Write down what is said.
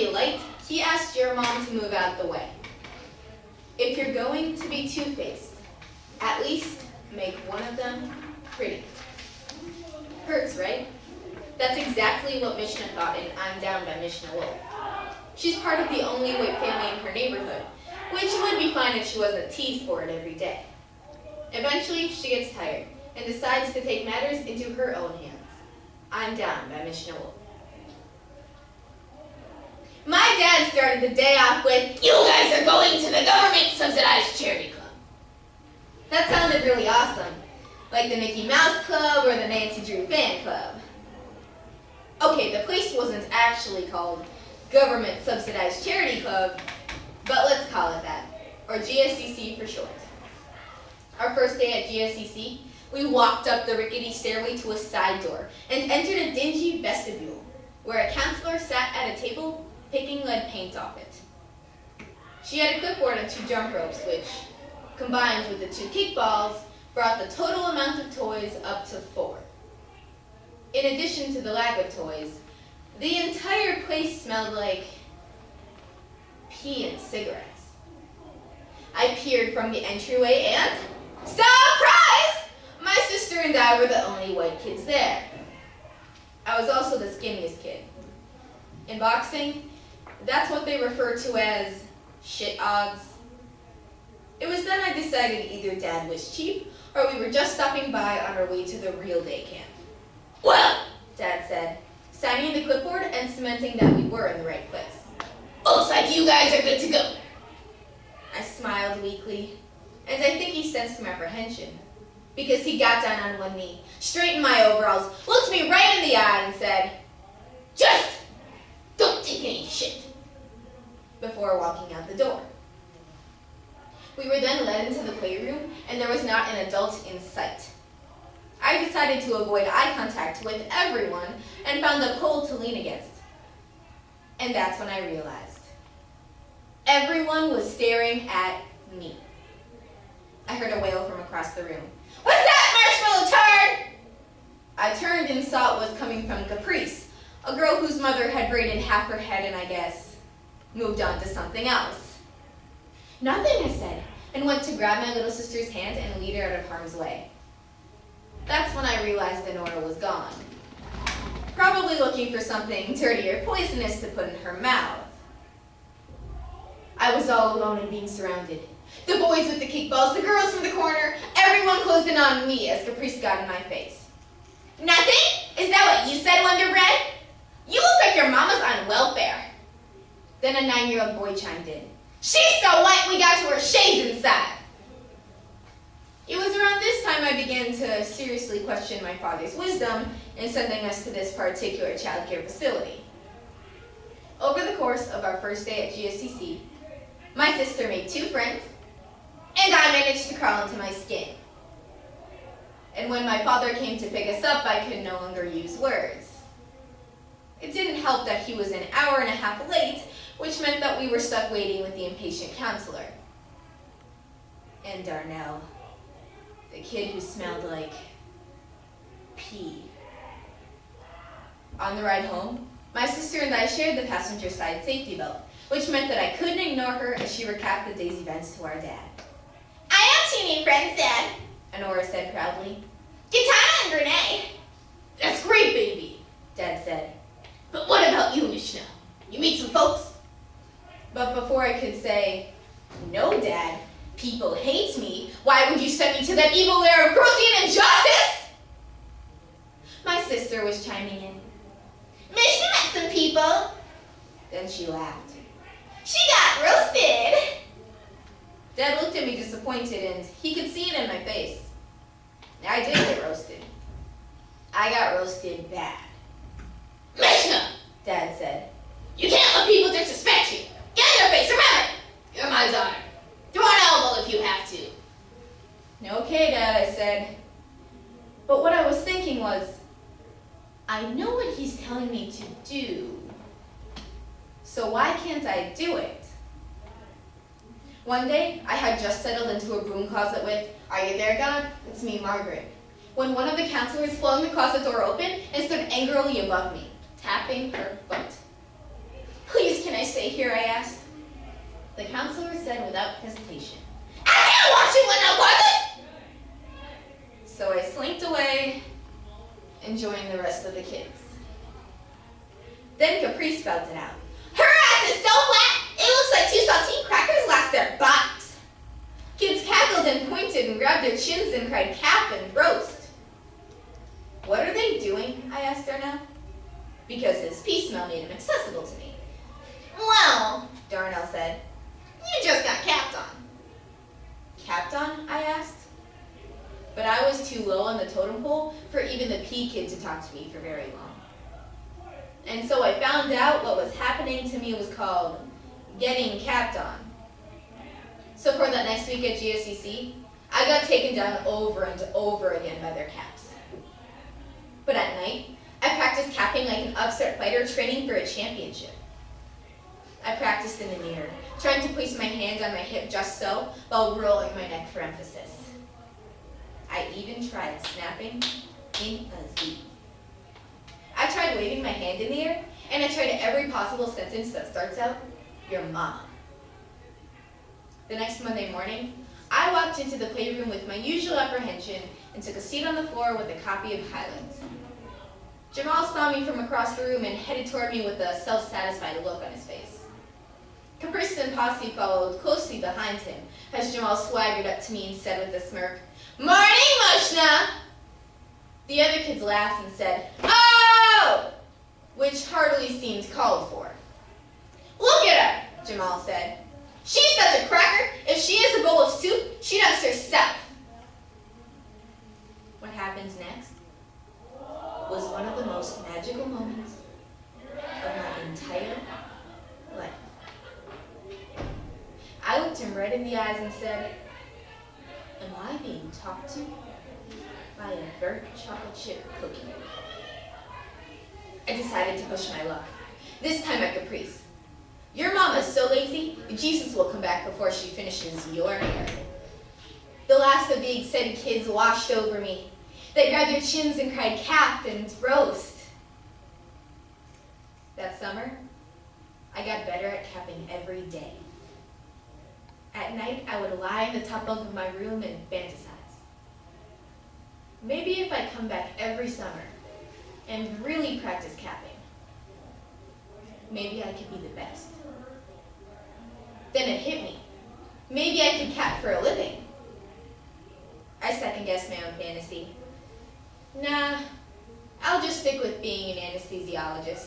really liked, he asked your mom to move out the way. If you're going to be two-faced, at least make one of them pretty. Hurts, right? That's exactly what Mishna thought in I'm Down by Mishna Wolf. She's part of the only white family in her neighborhood, which would be fine if she wasn't teased for it every day. Eventually, she gets tired and decides to take matters into her own hands. I'm Down by Mishna Wolf. My dad started the day off with, "You guys are going to the government-subsidized charity club." That sounded really awesome, like the Mickey Mouse Club or the Nancy Drew Fan Club. Okay, the place wasn't actually called Government-Subsidized Charity Club, but let's call it that, or GSCC for short. Our first day at GSCC, we walked up the rickety stairway to a side door and entered a dingy vestibule where a counselor sat at a table picking lead paint off it. She had a clipboard and 2 jump ropes, which, combined with the 2 kickballs, brought the total amount of toys up to 4. In addition to the lack of toys, the entire place smelled like pee and cigarettes. I peered from the entryway and, surprise! My sister and I were the only white kids there. I was also the skinniest kid. In boxing, that's what they refer to as shit odds. It was then I decided either Dad was cheap or we were just stopping by on our way to the real day camp. "Well," Dad said, signing the clipboard and cementing that we were in the right place. "Looks like you guys are good to go." I smiled weakly, and I think he sensed some apprehension, because he got down on one knee, straightened my overalls, looked me right in the eye, and said, "Just don't take any shit," before walking out the door. We were then led into the playroom, and there was not an adult in sight. I decided to avoid eye contact with everyone and found a pole to lean against. And that's when I realized. Everyone was staring at me. I heard a wail from across the room. "What's that, marshmallow turd?" I turned and saw it was coming from Caprice, a girl whose mother had braided half her head and I guess moved on to something else. "Nothing," I said, and went to grab my little sister's hand and lead her out of harm's way. That's when I realized that Nora was gone, probably looking for something dirty or poisonous to put in her mouth. I was all alone and being surrounded. The boys with the kickballs, the girls from the corner, everyone closed in on me as Caprice got in my face. "Nothing? Is that what you said, Wonder Bread? You look like your mama's on welfare." Then a 9-year-old boy chimed in. "She's so white we got to wear shades inside." It was around this time I began to seriously question my father's wisdom in sending us to this particular child care facility. Over the course of our first day at GSCC, my sister made 2 friends, and I managed to crawl into my skin. And when my father came to pick us up, I could no longer use words. It didn't help that he was an hour and a half late, which meant that we were stuck waiting with the impatient counselor. And Darnell, the kid who smelled like pee. On the ride home, my sister and I shared the passenger side safety belt, which meant that I couldn't ignore her as she recapped the day's events to our dad. "I have 2 new friends, Dad," Honora said proudly. "Katana and Renee." "That's great, baby," Dad said. "But what about you, Mishna? You meet some folks?" But before I could say, "No, Dad, people hate me. Why would you send me to that evil lair of cruelty and injustice?" My sister was chiming in. "Mishna met some people." Then she laughed. "She got roasted." Dad looked at me disappointed, and he could see it in my face. I did get roasted. I got roasted bad. "Mishna," Dad said, "you can't let people disrespect you. Get in their face, remember, you're my daughter. Throw an elbow if you have to." "Okay, Dad," I said. But what I was thinking was, I know what he's telling me to do, so why can't I do it? One day, I had just settled into a broom closet with, "Are you there, God? It's me, Margaret," when one of the counselors flung the closet door open and stood angrily above me, tapping her foot. "Please, can I I stay here, I asked. The counselor said without hesitation, I can't watch you in no closet! So I slinked away and joined the rest of the kids. Then Caprice spelled it out. Her ass is so flat, it looks like 2 saltine crackers lost their bodies. Kids cackled and pointed and grabbed their chins and cried cap and roast. What are they doing? I asked Darnell. Because his pea smell made him accessible to me. Well, Darnell said, you just got capped on. Capped on? I asked. But I was too low on the totem pole for even the pea kid to talk to me for very long. And so I found out what was happening to me was called getting capped on. So for that next week at GSCC, I got taken down over and over again by their caps. But at night, I practiced capping like an upstart fighter training for a championship. I practiced in the mirror, trying to place my hand on my hip just so, while rolling my neck for emphasis. I even tried snapping in a Z. I tried waving my hand in the air, and I tried every possible sentence that starts out, your mama. The next Monday morning, I walked into the playroom with my usual apprehension and took a seat on the floor with a copy of Highlands. Jamal saw me from across the room and headed toward me with a self-satisfied look on his face. Caprice and Posse followed closely behind him as Jamal swaggered up to me and said with a smirk, Morning, Mushna! The other kids laughed and said, Oh! Which hardly seemed called for. Look at her, Jamal said. She's such a cracker. If she is a bowl of soup, she does herself. What happens next was one of the most magical moments of my entire life. I looked him right in the eyes and said, Am I being talked to by a burnt chocolate chip cookie? I decided to push my luck, this time at Caprice. Your mama's so lazy, Jesus will come back before she finishes your hair. The last of the excited kids washed over me. They grabbed their chins and cried cap and roast. That summer, I got better at capping every day. At night, I would lie in the top bunk of my room and fantasize. Maybe if I come back every summer and really practice capping, maybe I could be the best. Then it hit me. Maybe I could cap for a living. I second-guessed my own fantasy. Nah, I'll just stick with being an anesthesiologist.